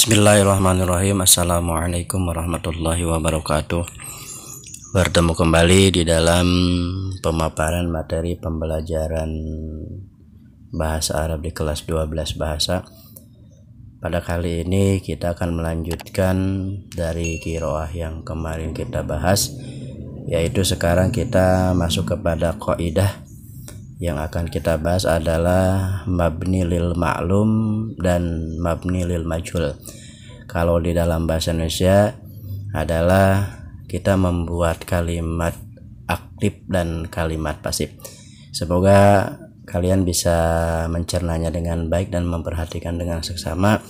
Bismillahirrahmanirrahim. Assalamualaikum warahmatullahi wabarakatuh. Bertemu kembali di dalam pemaparan materi pembelajaran bahasa Arab di kelas 12 bahasa. Pada kali ini kita akan melanjutkan dari qiraah yang kemarin kita bahas, yaitu sekarang kita masuk kepada qaidah. Yang akan kita bahas adalah mabni lil ma'lum dan mabni lil majhul. Kalau di dalam bahasa Indonesia adalah kita membuat kalimat aktif dan kalimat pasif. Semoga kalian bisa mencernanya dengan baik dan memperhatikan dengan seksama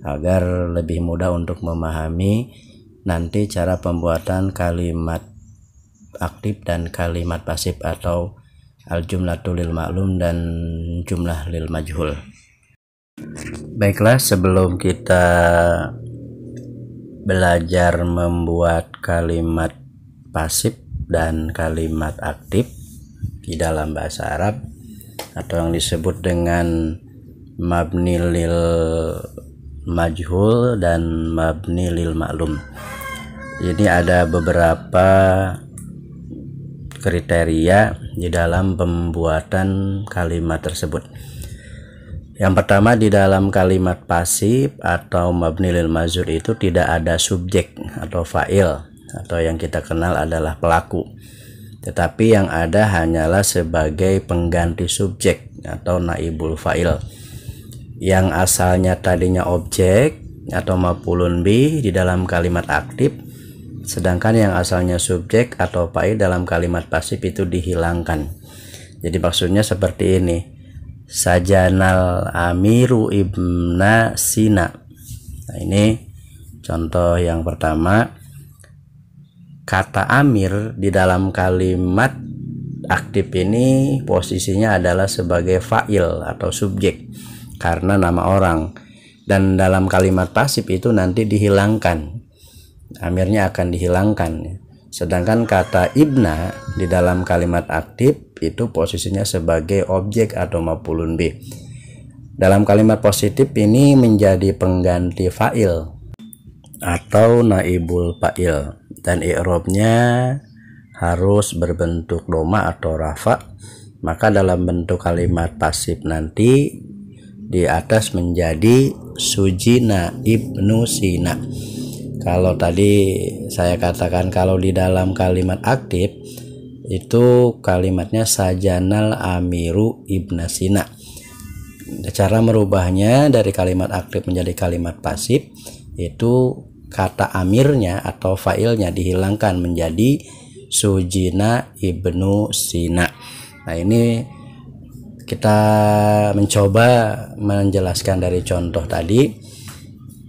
agar lebih mudah untuk memahami nanti cara pembuatan kalimat aktif dan kalimat pasif atau al-jumlatu lil ma'lum dan jumlah lil majhul. Baiklah, sebelum kita belajar membuat kalimat pasif dan kalimat aktif di dalam bahasa Arab atau yang disebut dengan mabni lil majhul dan mabni lil ma'lum. Ini ada beberapa kriteria di dalam pembuatan kalimat tersebut. Yang pertama, di dalam kalimat pasif atau mabni lil majhul itu tidak ada subjek atau fa'il atau yang kita kenal adalah pelaku, tetapi yang ada hanyalah sebagai pengganti subjek atau naibul fa'il yang asalnya tadinya objek atau maf'ulun bih di dalam kalimat aktif, sedangkan yang asalnya subjek atau fa'il dalam kalimat pasif itu dihilangkan. Jadi maksudnya seperti ini: sajanal amiru ibna sina. Nah, ini contoh yang pertama. Kata amir di dalam kalimat aktif ini posisinya adalah sebagai fa'il atau subjek karena nama orang, dan dalam kalimat pasif itu nanti dihilangkan, amirnya akan dihilangkan. Sedangkan kata ibna di dalam kalimat aktif itu posisinya sebagai objek atau maf'ulun bih. Dalam kalimat positif ini menjadi pengganti fa'il atau naibul fa'il, dan i'rabnya harus berbentuk doma atau rafa. Maka dalam bentuk kalimat pasif nanti di atas menjadi sujina ibnu sina. Kalau tadi saya katakan kalau di dalam kalimat aktif itu kalimatnya sajanal amiru ibna sina. Cara merubahnya dari kalimat aktif menjadi kalimat pasif itu kata amirnya atau fa'ilnya dihilangkan menjadi sujina ibnu sina. Nah, ini kita mencoba menjelaskan dari contoh tadi.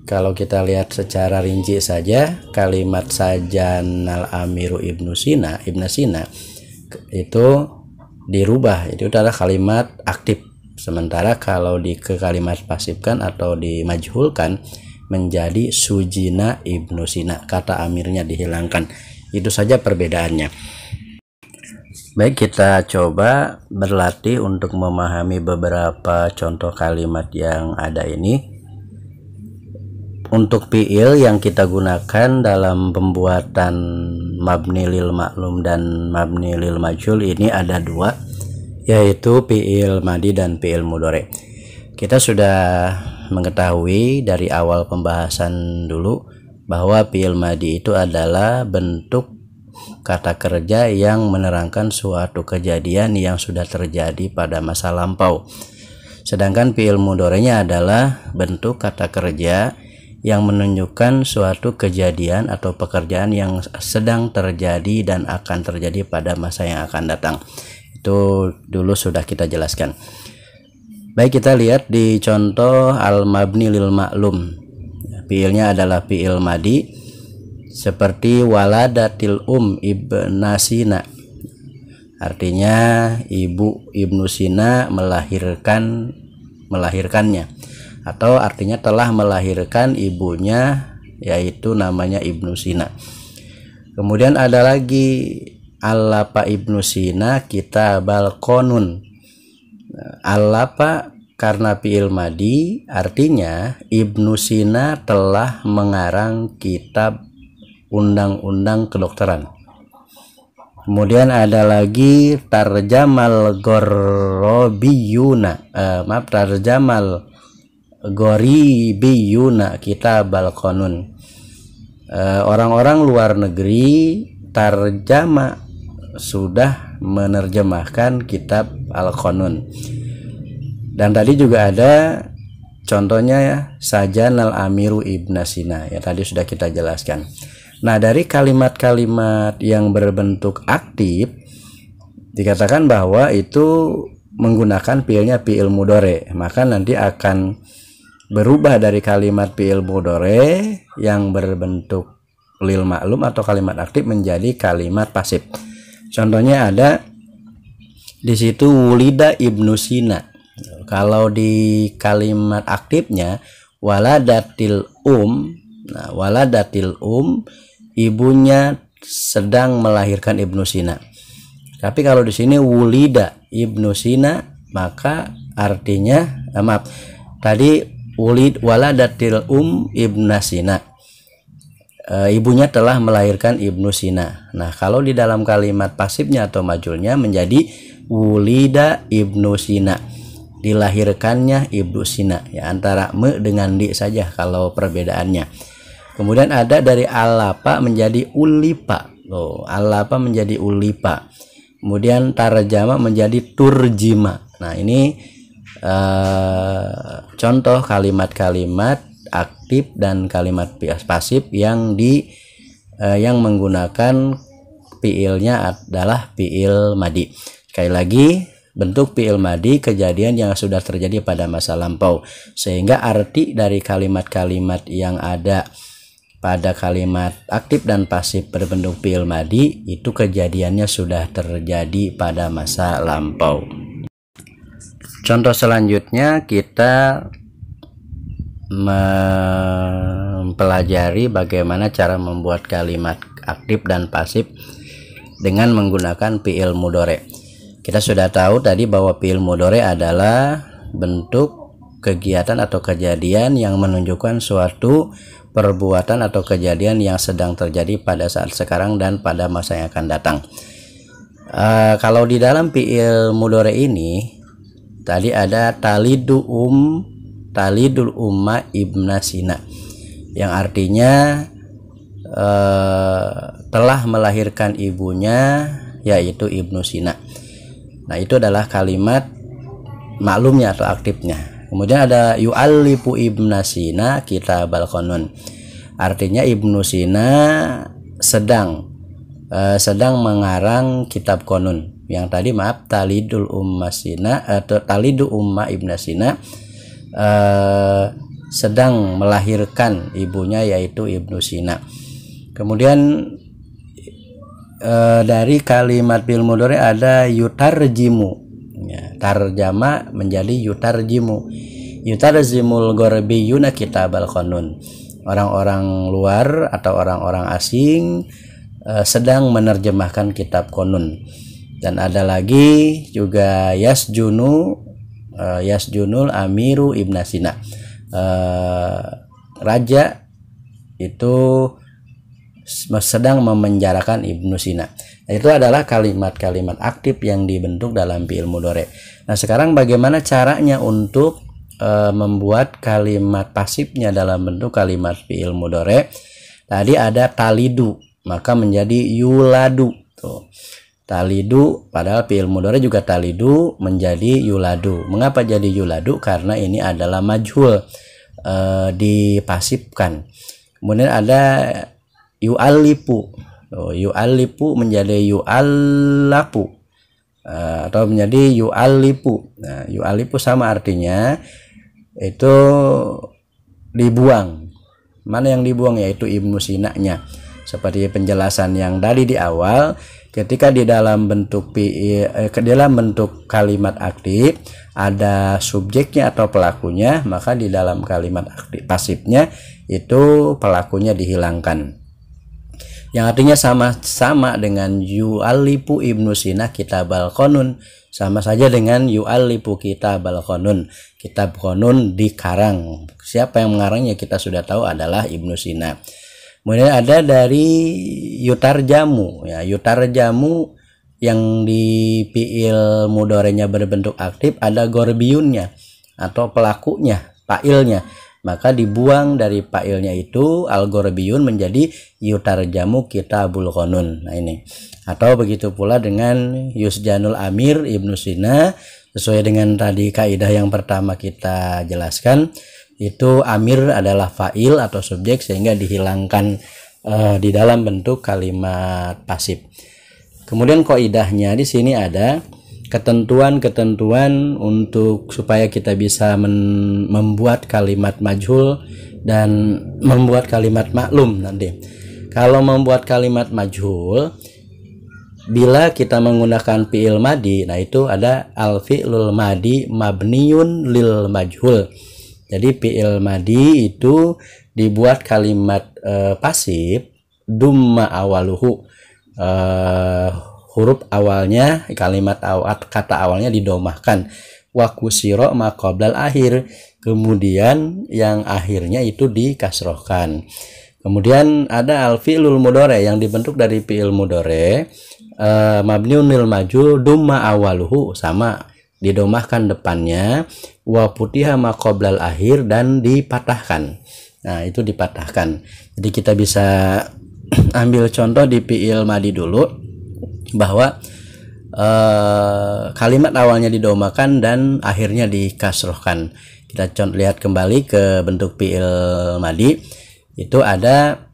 Kalau kita lihat secara rinci saja, kalimat sajanal amiru ibnu sina, ibna sina itu dirubah, itu adalah kalimat aktif. Sementara kalau ke kalimat pasifkan atau dimajhulkan menjadi sujina ibnu sina, kata amirnya dihilangkan. Itu saja perbedaannya. Baik, kita coba berlatih untuk memahami beberapa contoh kalimat yang ada ini. Untuk fi'il yang kita gunakan dalam pembuatan mabni lil ma'lum dan mabni lil majhul ini ada dua, yaitu fi'il madi dan fi'il mudhari. Kita sudah mengetahui dari awal pembahasan dulu bahwa fi'il madi itu adalah bentuk kata kerja yang menerangkan suatu kejadian yang sudah terjadi pada masa lampau. Sedangkan fi'il mudhari'nya adalah bentuk kata kerja yang menunjukkan suatu kejadian atau pekerjaan yang sedang terjadi dan akan terjadi pada masa yang akan datang. Itu dulu sudah kita jelaskan. Baik, kita lihat di contoh al-mabni lil ma'lum. Fiilnya adalah fiil madi seperti waladatil ibna sina. Artinya ibu ibnu sina melahirkannya, atau artinya telah melahirkan ibunya, yaitu namanya ibnu sina. Kemudian ada lagi allafa ibnu sina kitabal qanun. Allafa karena fi'il madi, artinya Ibnu Sina telah mengarang kitab undang-undang kedokteran. Kemudian ada lagi tarjamal tarjamal goribiyuna kitab al-qanun. Orang-orang luar negeri tarjama sudah menerjemahkan kitab al-qanun. Dan tadi juga ada contohnya ya, Sajanal Amiru Ibn Sina, ya tadi sudah kita jelaskan. Nah, dari kalimat-kalimat yang berbentuk aktif dikatakan bahwa itu menggunakan fiilnya fiil mudhari, maka nanti akan berubah dari kalimat fiil mudhari yang berbentuk lil ma'lum atau kalimat aktif menjadi kalimat pasif. Contohnya ada di situ wulida Ibnu Sina. Kalau di kalimat aktifnya waladatil nah waladatil ibunya sedang melahirkan Ibnu Sina. Tapi kalau di sini wulida Ibnu Sina, maka artinya tadi waladatil Ibnu Sina, ibunya telah melahirkan Ibnu Sina. Nah, kalau di dalam kalimat pasifnya atau majulnya menjadi wulida Ibnu Sina, dilahirkannya Ibnu Sina, ya antara me dengan di saja kalau perbedaannya. Kemudian ada dari alapa menjadi ulipa. Alapa menjadi ulipa. Kemudian tarjama menjadi turjima. Nah, ini contoh kalimat-kalimat aktif dan kalimat pasif yang menggunakan fiilnya adalah fiil madi. Sekali lagi, bentuk fiil madi kejadian yang sudah terjadi pada masa lampau, sehingga arti dari kalimat-kalimat yang ada pada kalimat aktif dan pasif berbentuk fiil madi itu kejadiannya sudah terjadi pada masa lampau. Contoh selanjutnya kita mempelajari bagaimana cara membuat kalimat aktif dan pasif dengan menggunakan fiil mudhari. Kita sudah tahu tadi bahwa fiil mudhari adalah bentuk kegiatan atau kejadian yang menunjukkan suatu perbuatan atau kejadian yang sedang terjadi pada saat sekarang dan pada masa yang akan datang. Kalau di dalam fiil mudhari ini tadi ada talidul umma Ibna Sina, yang artinya telah melahirkan ibunya yaitu Ibnu Sina. Nah, itu adalah kalimat maklumnya atau aktifnya. Kemudian ada yu'allifu Ibna Sina kitab al-qanun, artinya Ibnu Sina sedang mengarang kitab konun. Yang tadi talidul umma Sina atau talidu umma Ibna Sina, sedang melahirkan ibunya yaitu Ibnu Sina. Kemudian dari kalimat fi'il mudhari ada yutarjimu, ya, tarjama menjadi yutarjimu. Yutarjimul gharbiyuna kitabal qanun, orang-orang luar atau orang-orang asing sedang menerjemahkan kitab konun. Dan ada lagi juga yasjunul amiru Ibn Sina, raja itu sedang memenjarakan Ibnu Sina. Nah, itu adalah kalimat-kalimat aktif yang dibentuk dalam fi'il mudhari. Nah, sekarang bagaimana caranya untuk membuat kalimat pasifnya dalam bentuk kalimat fi'il mudhari? Tadi ada talidu, maka menjadi yuladu. Tuh. Talidu, padahal fi'il mudhari juga talidu menjadi yuladu. Mengapa jadi yuladu? Karena ini adalah majhul, dipasifkan. Kemudian ada yu'allifu, yu'allifu menjadi yu'allafu, atau menjadi yu'allifu. Nah, yu'allifu sama artinya, itu dibuang. Mana yang dibuang? Yaitu Ibnu Sinanya. Seperti penjelasan yang tadi di awal, ketika di dalam bentuk kalimat aktif ada subjeknya atau pelakunya, maka di dalam kalimat aktif pasifnya itu pelakunya dihilangkan. yang artinya sama-sama dengan yu'allifu Ibnu Sina kitabal qanun, sama saja dengan yu'allifu kitabal qanun, kitab qanun dikarang. Siapa yang mengarangnya kita sudah tahu adalah Ibnu Sina. Kemudian ada dari yutarjamu, ya, yutarjamu yang di fi'il mudhari'nya berbentuk aktif ada gorbiyunnya atau pelakunya, fa'ilnya. Maka dibuang dari fa'ilnya itu al-gorbiyun menjadi yutarjamu kitabul qanun. Nah ini. Atau begitu pula dengan yusjanul amir Ibnu Sina, sesuai dengan tadi kaidah yang pertama kita jelaskan, itu amir adalah fa'il atau subjek sehingga dihilangkan di dalam bentuk kalimat pasif. Kemudian kaidahnya di sini ada ketentuan-ketentuan untuk supaya kita bisa membuat kalimat majhul dan membuat kalimat maklum nanti. Kalau membuat kalimat majhul, bila kita menggunakan fi'il madi, nah itu ada al-fi'lul madi mabniyun lil majhul. Jadi fi'il madi itu dibuat kalimat pasif dumma awaluhu, huruf awalnya, kalimat kata awalnya didomahkan, wa kusiro ma qoblal akhir, kemudian yang akhirnya itu dikasrohkan. Kemudian ada al fi'lul mudhari yang dibentuk dari fi'il mudhari mabniun lil majhul dumma awaluhu, sama didomahkan depannya, wa putiha ma qoblal akhir, dan dipatahkan. Nah itu dipatahkan. Jadi kita bisa ambil contoh di fi'il madi dulu, bahwa kalimat awalnya didomakan dan akhirnya dikasrohkan. Kita lihat kembali ke bentuk fi'il madi, itu ada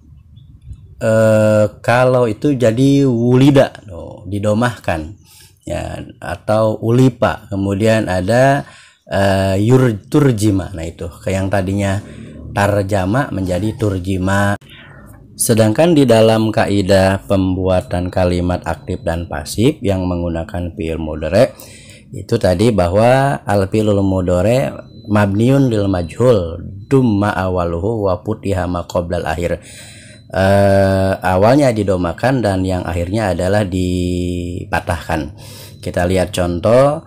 kalau itu jadi wulida, didomahkan, ya, atau ulipa. Kemudian ada turjima, nah itu yang tadinya tarjama menjadi turjima. Sedangkan di dalam kaidah pembuatan kalimat aktif dan pasif yang menggunakan fi'il mudhari, itu tadi bahwa al fi'lul mudhari mabniun lil majhul dumma awaluhu wa putiha ma qoblal akhir. Awalnya didomakan dan yang akhirnya adalah dipatahkan. Kita lihat contoh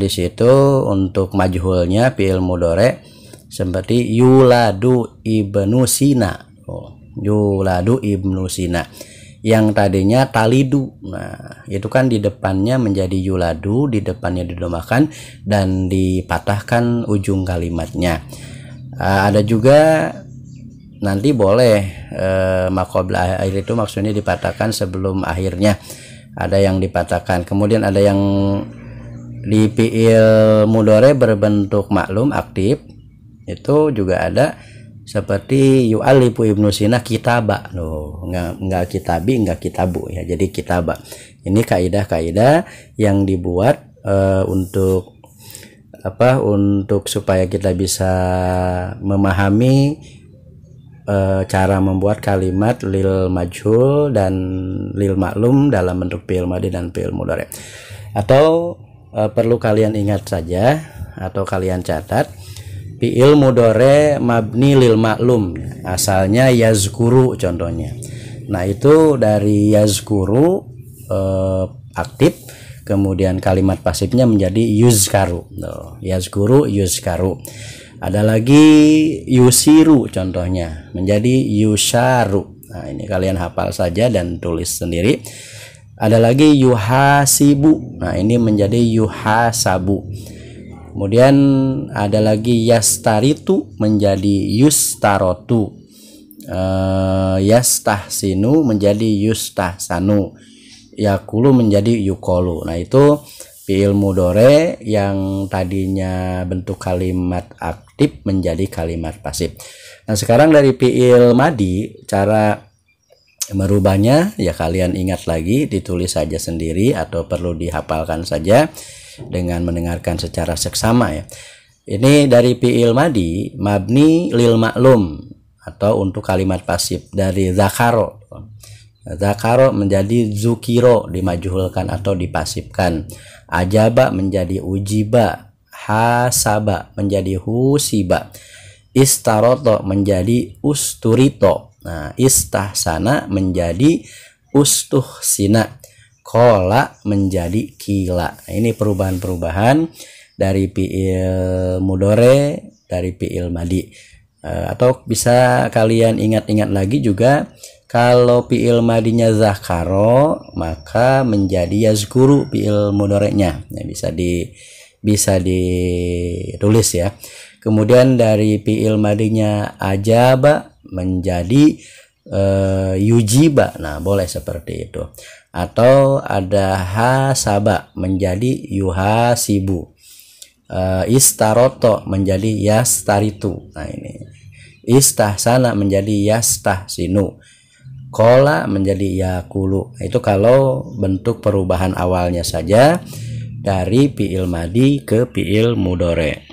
di situ untuk majhulnya fi'il mudhari seperti yuladu Ibnu Sina. Yuladu Ibnu Sina yang tadinya talidu, nah itu kan di depannya menjadi yuladu, di depannya didomakan dan dipatahkan ujung kalimatnya. Ada juga nanti boleh maqobla akhir itu maksudnya dipatahkan sebelum akhirnya, ada yang dipatahkan. Kemudian ada yang di fi'il mudhari berbentuk maklum aktif, itu juga ada seperti yu'allifu Ibnu Sina kitaba, enggak kitabi, enggak kitabu, ya, jadi kitaba. Ini kaidah-kaidah yang dibuat untuk supaya kita bisa memahami cara membuat kalimat lil majhul dan lil maklum dalam bentuk fi'il madi dan fi'il mudhari. Atau perlu kalian ingat saja atau kalian catat, fi'il mudhari mabni lil maklum asalnya yazkuru contohnya. Nah itu dari yazkuru aktif, kemudian kalimat pasifnya menjadi yuzkaru. Yazkuru yuzkaru. Ada lagi yusiru contohnya menjadi yusharu. Nah ini kalian hafal saja dan tulis sendiri. Ada lagi yuhasibu. Nah ini menjadi yuhasabu. Kemudian ada lagi yastaritu menjadi yustarotu, yastahsinu menjadi yustahsanu, yakulu menjadi yukolu. Nah itu fi'il mudhari yang tadinya bentuk kalimat aktif menjadi kalimat pasif. Nah sekarang dari fi'il madi, cara merubahnya ya kalian ingat lagi, ditulis saja sendiri atau perlu dihafalkan saja dengan mendengarkan secara seksama, ya. Ini dari fi'il madi mabni lil maklum atau untuk kalimat pasif dari zakaro. Zakaro menjadi zukiro, dimajhulkan atau dipasifkan. Ajaba menjadi ujiba, hasaba menjadi husiba, istaroto menjadi usturito. Nah, istahsana menjadi ustuhsina, kola menjadi kila. Nah, ini perubahan-perubahan dari fiil mudore, dari fiil madi. Atau bisa kalian ingat-ingat lagi juga, kalau fiil madinya zakaro maka menjadi yazkuru fiil mudorenya. Nah, bisa ditulis ya. Kemudian dari fiil madinya ajaba menjadi yujiba. Nah, boleh seperti itu. Atau ada hasaba menjadi yuhasibu. Istaroto menjadi yastaritu. Nah, ini istahsana menjadi yastahsinu, kola menjadi yakulu. Nah, itu kalau bentuk perubahan awalnya saja dari fiil madi ke fiil mudore.